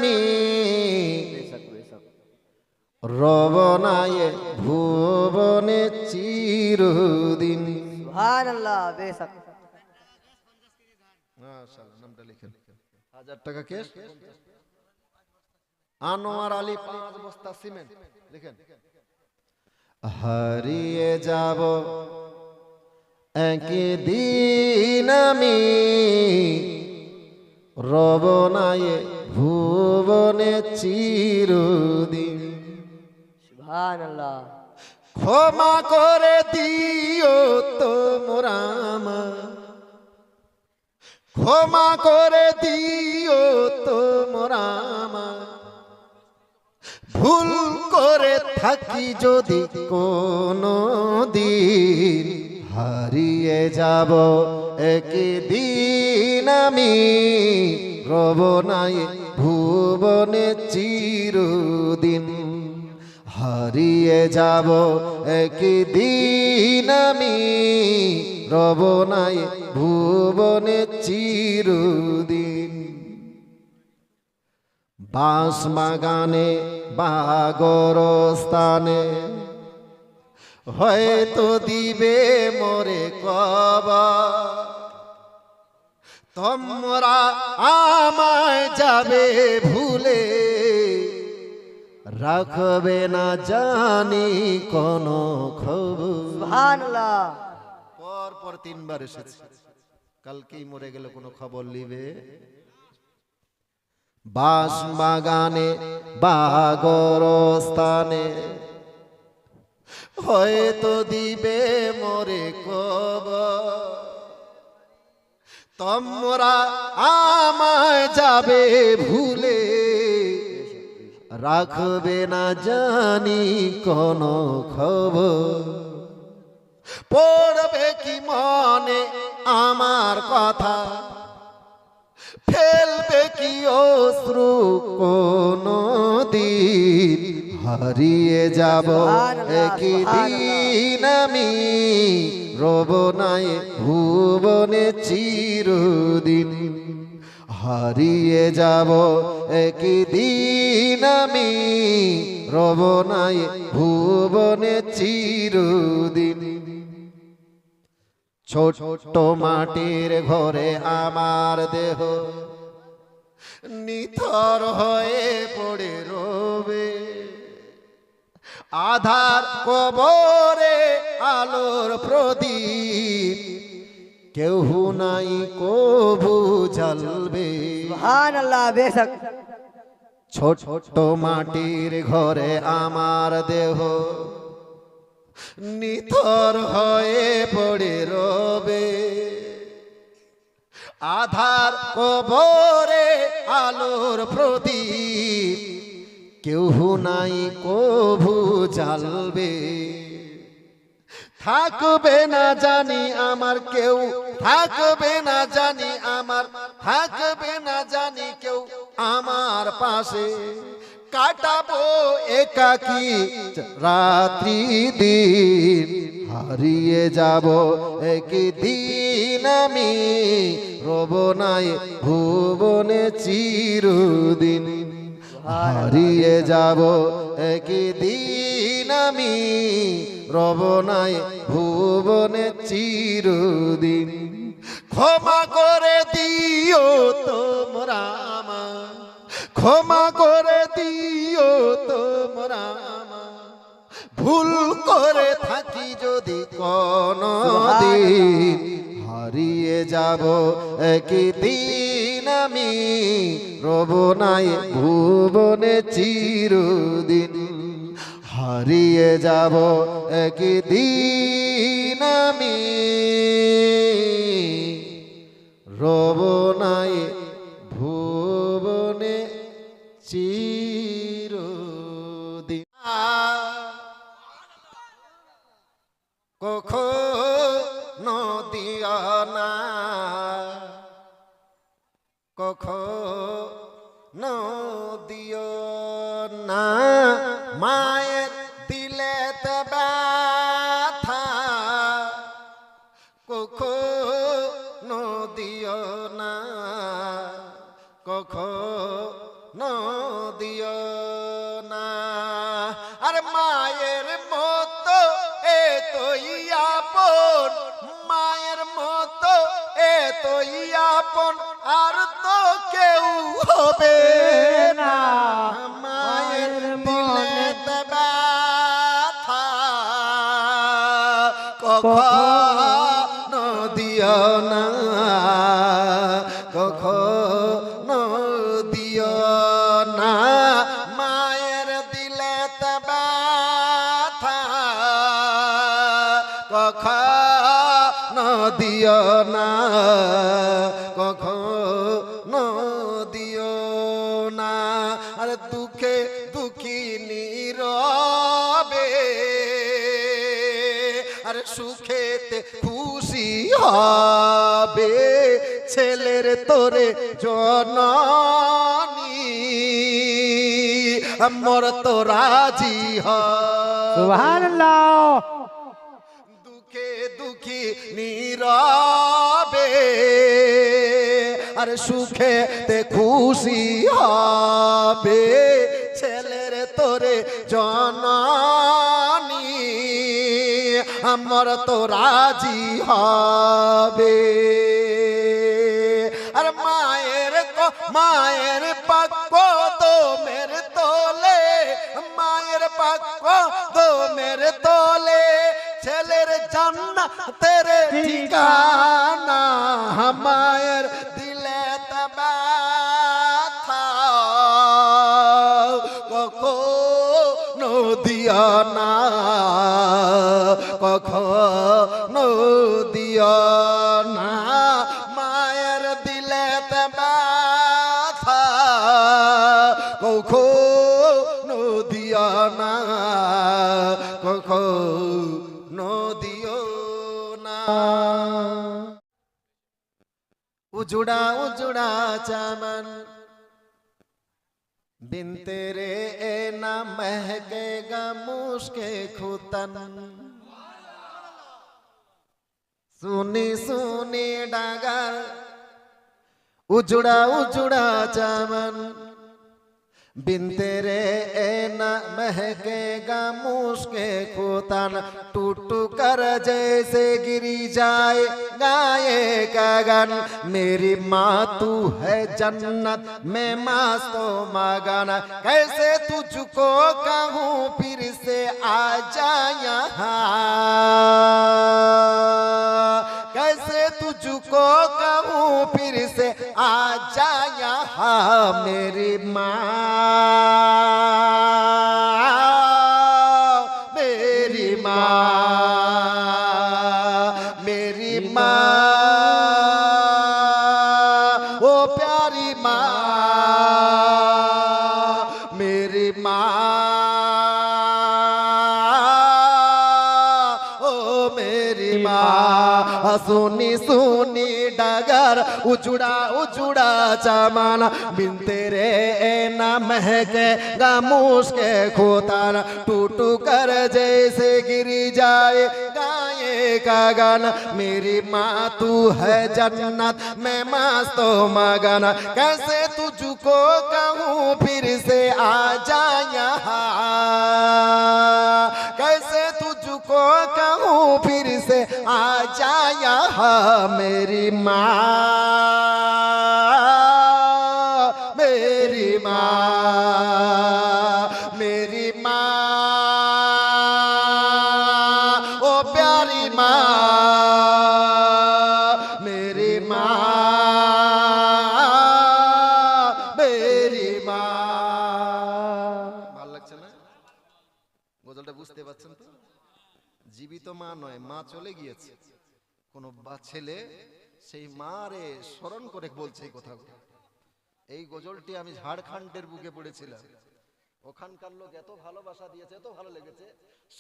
আমি রব নায়ে ভুবনে চিরদিন। সুবহানাল্লাহ। বেশক মাশাআল্লাহ। নামটা লিখেন। 1000 টাকা ক্যাশ। আনোয়ার আলী 5 বস্তা সিমেন্ট লিখেন। হারিয়ে যাব একদিন আমি রব নায়ে ভুবনে চিরদিন। সুবহানাল্লাহ। ক্ষমা করে দিও তোমরা আমায়, ক্ষমা করে দিও তোমরা আমায়, ভুল করে থাকি যদি কোনো দিন। হারিয়ে যাব একদিন আমি রব নায়ে ভুবনে চিরদিন। হারিয়ে যাব একদিন আমি রব নায়ে ভুবনে চিরদিন। বাঁশ বাগানে বাগর স্থানে হয়তো দিবে মোরে কবর। তোমরা আমায় যাবে ভুলে, রাখবে না জানি কোন খবর। সুবহানাল্লাহ। পর পর 3 বার এসেছে। কালকেই মরে গেল কোনো খবর নিবে। বাঁশ বাগানে বাগর স্থানে হয়তো দিবে মোরে কবর। তোমরা আমায় যাবে ভুলে, রাখবে না জানি কোন খবর। পড়বে কি মনে আমার কথা, ফেলবে কি অশ্রু কোনো দিন। হারিয়ে যাব একদিন আমি রব নায়ে ভুবনে চিরদিন। হারিয়ে যাব একদিন আমি রব নায়ে ভুবনে চিরদিন। ছোট্ট মাটির ঘরে আমার দেহ নিথর হয়ে পড়ে রবে। আধার কবরে আলোর প্রদীপ কেউ নাই কবু জ্বলবে। সুবহানাল্লাহ। বেশক ছোট্ট মাটির ঘরে আমার দেহ নিথর হয়ে পড়ে রবে। আধার কবরে আলোর প্রদীপ কেউ নাই কবু জ্বালবে। থাকবে না জানি আমার কেউ, থাকবে না জানি আমার, থাকবে না জানি কেউ আমার পাশে। কাটাবো একাকী রাত্রি দিন। হারিয়ে যাব একদিন আমি রব নায়ে ভুবনে চিরদিন। হারিয়ে যাব একদিন আমি রব নায়ে ভুবনে চিরদিন। ক্ষমা করে দিও তোমরা আমায়, ক্ষমা করে দিও তোমরা আমায়, ভুল করে থাকি যদি কোনো দিন। হারিয়ে যাব একদিন আমি রব নায়ে ভুবনে চিরদিন। হারিয়ে যাব একদিন আমি রব নায়ে ভুবনে চিরদিন। কখনো দিও না, কখনো দিও না মায়ের দিলেতে ব্যথা। কখনো দিও না, কখনো দিও না। আর মায়ের মতো এতই আপন, মায়ের মতো এতই আপন আর তো কেউ হবে না। মায়ের দিলেতে ব্যথা কখনো দিও না, কখনো দিও না। মায়ের দিলেতে ব্যথা কখনো দিও না, কখনো দিও না। আর দুঃখে দুঃখী নীরবে আর সুখেতে খুশি হবে ছেলের তোরে জননী মোর তো রাজি হবে। সুবহানাল্লাহ। দুঃখে দুঃখী নীরবে আর সুখেতে খুশি হবে ছেলের তোরে জননী আমার তো রাজি হবে। আর মায়ের পাক্য তো মেরে তোলে, মায়ের পাক্য তো মেরে তোলে ছেলের জান্নাতের ঠিকানা। মায়ের দিলে ব্যথা কখনো দিও না, কখনো দিও না। মায়ের দিলে ব্যথা কখনো দিও না, কখনো দিও না। উজুড়া উজুড়া चमन बिन तेरे ए न महकेगा मुश्के खुतन। सुनी सुनी डागर उजड़ा उजड़ा चमन बिन तेरे ए न महकेगा मुश्के खुतन। टूट कर जैसे गिरी जाए गाए गगन। मेरी माँ तू है जन्नत में मस्तो मगन। कैसे तुझको कहूँ फिर से आ जा यहाँ, कैसे तुझको कहूँ फिर से आ जा यहाँ। मेरी माँ मेरी माँ मेरी माँ ओ प्यारी माँ मेरी माँ ओ मेरी माँ। सुनी सुनी डगर उजड़ा उजड़ा चमन बिन तेरे न महके गामूस के खोतन। टूट कर जैसे गिरी जाए गाए गगन। मेरी माँ तू है जन्नत में मस्तो मगन। कैसे तुझको कहूँ फिर से आ जा यहाँ, कैसे तुझको कहूँ फिर से आ जा यहाँ। मेरी माँ मेरी माँ मेरी माँ ओ प्यारी माँ मेरी माँ मेरी माँ। ভালো লাগছে না গজলটা? বুঝতে পারছেন তো? জীবিত মা নয়, মা চলে গিয়েছে। কোন ছেলে সেই মারে স্মরণ করে বলছে এই কথাগুলো। এই গজলটি আমি ঝাড়খণ্ডের বুকে পড়েছিলাম। ওখানকার লোক এত ভালোবাসা দিয়েছে, এত ভালো লেগেছে।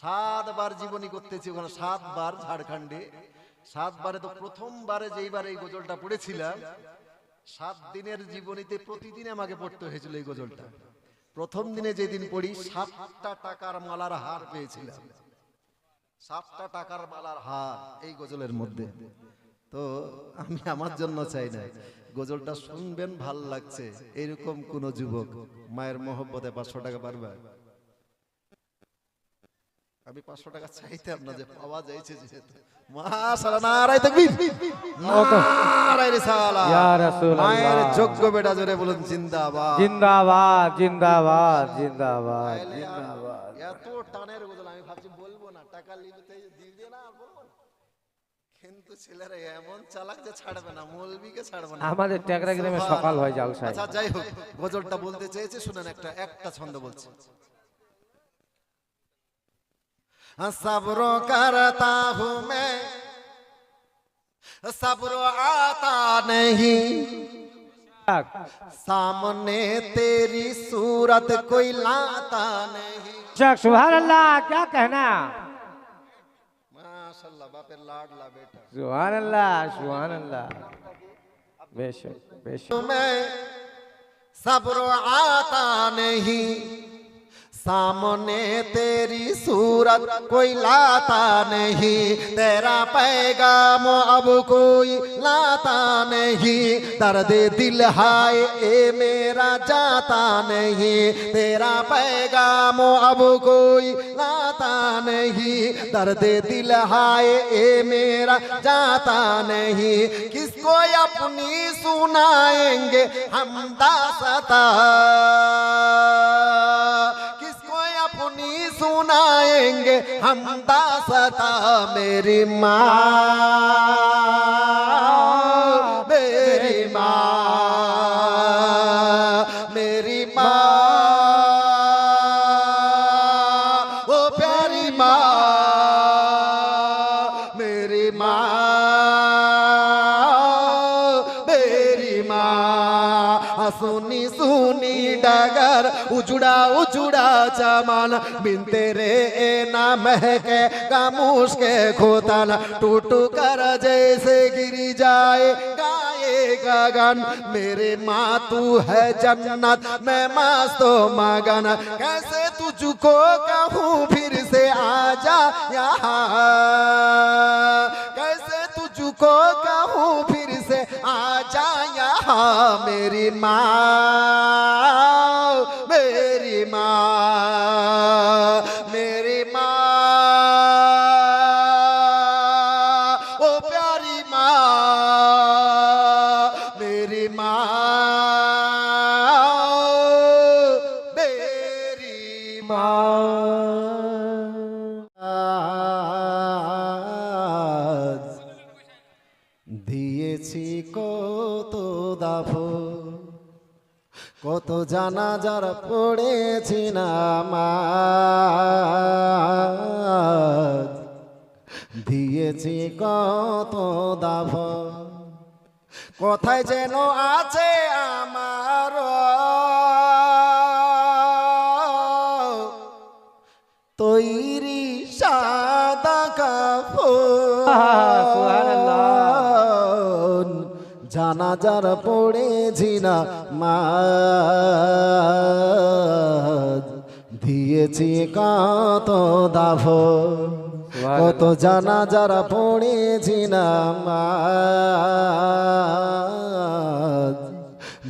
7 বার জীবনী করতেছি ওখানে, 7 বার ঝাড়খণ্ডে। 7 বারে তো প্রথমবারে যেইবার এই গজলটা পড়েছিলাম, 7 দিনের জীবনীতে প্রতিদিন আমাকে পড়তে হয়েছিল এই গজলটা। প্রথম দিনে যেদিন পড়ি 7টা টাকার মালার হার পেয়েছিলাম। 7টা টাকার মালার হার এই গজলের মধ্যে। তো আমি আমার জন্য চাই না, গজলটা শুনবেন ভাল লাগছে এরকম কোন যুবক মায়ের মহব্বতে 500 টাকা পারবে? আমি 500 টাকা চাইতাম না, যে পাওয়া যাইছে যেহেতু। মাশাআল্লাহ, নারায়ে তাকবীর, নারায়ে রিসালাত। ইয়া রাসূলুল্লাহ। মায়ের যোগ্য বেটা জোরে বলুন জিন্দাবাদ। জিন্দাবাদ জিন্দাবাদ জিন্দাবাদ তাইলে আর জিন্দাবাদ। এত টানের গজল আমি ভাবছি বলবো না, টাকা লিখতে দিয়ে না আর বলবো না। কিন্তু ছেলেরা এমন চালাক যে ছাড়বে না, মৌলবীকে ছাড়বে না। আমাদের টেকরা গ্রামে সকাল হয় জালসায়। আচ্ছা যাই হোক, গজলটা বলতে চেয়েছে, শুনেন একটা ছন্দ বলছি। सब्र करता हूँ मैं, सब्र आता नहीं, सामने तेरी सूरत कोई लाता नहीं। सुभान अल्लाह, क्या कहना। माशाल्लाह, बापेर लाडला बेटा। सुभान अल्लाह सुभान अल्लाह। बेशक बेशक। मैं सब्र आता नहीं, सामने तेरी सूरत कोई लाता नहीं, तेरा पैगाम अब कोई लाता नहीं, दर्द दिल हाय ए मेरा जाता नहीं, तेरा पैगाम अब कोई लाता नहीं, दर्द दिल हाय ए मेरा जाता नहीं, किसको अपनी सुनाएंगे हम दास्तां, अपनी सुनाएंगे हम दास्तां, मेरी माँ मेरी माँ मेरी माँ, ओ प्यारी माँ मेरी माँ मेरी माँ, सुनी सुनी डगर उजड़ा उजड़ा चमन, बिन तेरे ना महके खामोश के खोतन, टूट कर जैसे गिर जाए गाए गगन, मेरे माँ तू है जन्नत मैं मस्त मगन, कैसे तुझको कहूँ फिर से आजा यहाँ, कैसे तुझको कहूँ फिर से आजा यहाँ, मेरी माँ मेरी माँ मेरी माँ, ओ प्यारी माँ मेरी माँ मेरी माँ। দিয়েছি কত দাফন, কত জানাজার পড়েছি নামাজ, দিয়েছি কত দাফন, কোথায় যেন আছে আমার তৈরি সাদা কাফন, জানাজার পড়েছি না মাঝ, দিয়েছি কত দাফন, কত জানাজার পড়েছি না মাঝ,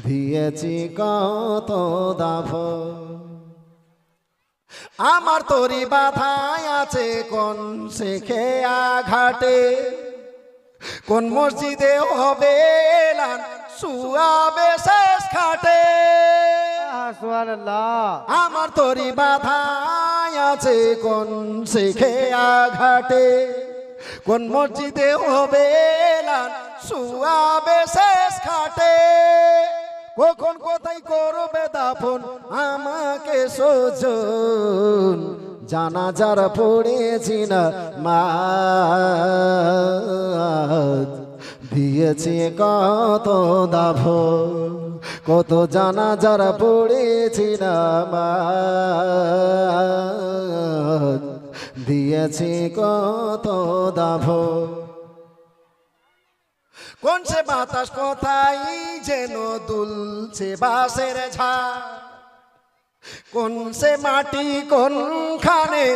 দিয়েছি কত দাফন। আমার তরি বাধায় আছে কোন শেখে আঘাটে, কোন মসজিদে হবে এলান শুয়াবে শেষ খাটে, আমার তরি বাধায় আছে কোন শেখে আঘাটে, কোন মসজিদে হবে এলান শুয়াবে শেষ খাটে, কখন কোথায় করবে দাফন আমাকে সোজন, জানাজার পড়েছি না মাঝ, দিয়েছি কত দাফন, কত জানাজার পড়েছি না মাঝ, দিয়েছি কত দাফন। কোন সে বাতাস কোথায় যেন দুলছে বাঁশের ঝাড়, কোন সে মাটি কোনখানে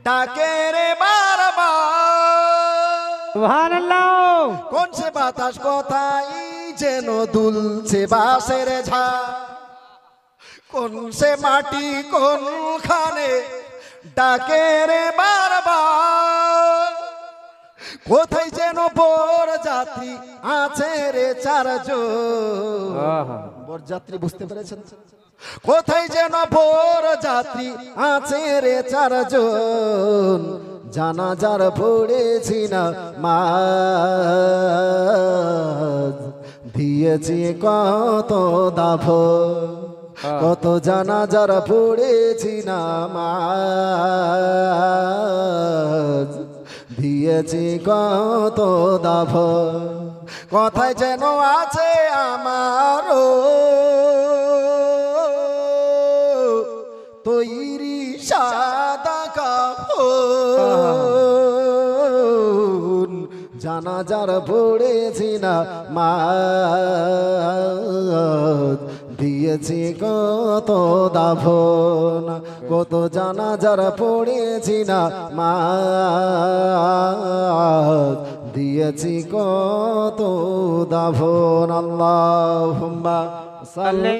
ডাকে রে বারবার, সুবহানাল্লাহ কোন সে বাতাস কথাই যেন দুলছে বাঁশের ঝা, কোন সে মাটি কোনখানে ডাকে রে বারবার, কোথায় যেন বর যাত্রী আছে রে চারজন। আহা। বরযাত্রী বুঝতে পেরেছেন? কোথায় যেন বর যাত্রী আছে রে চারজন, জানাজার পড়েছি না মা, দিয়েছি কত দাফ, কত জানাজার পড়েছি না মা, দিয়েছি কত দাফ, কথায় যেন আছে আমারও তৈরি সাদা কাফন, জানাজার পড়েছি না মা, দিয়েছি কত দাফন, কত জানাজার পড়েছি না মা, দিয়েছি কত দাফন। আল্লাহুম্মা সাল্লি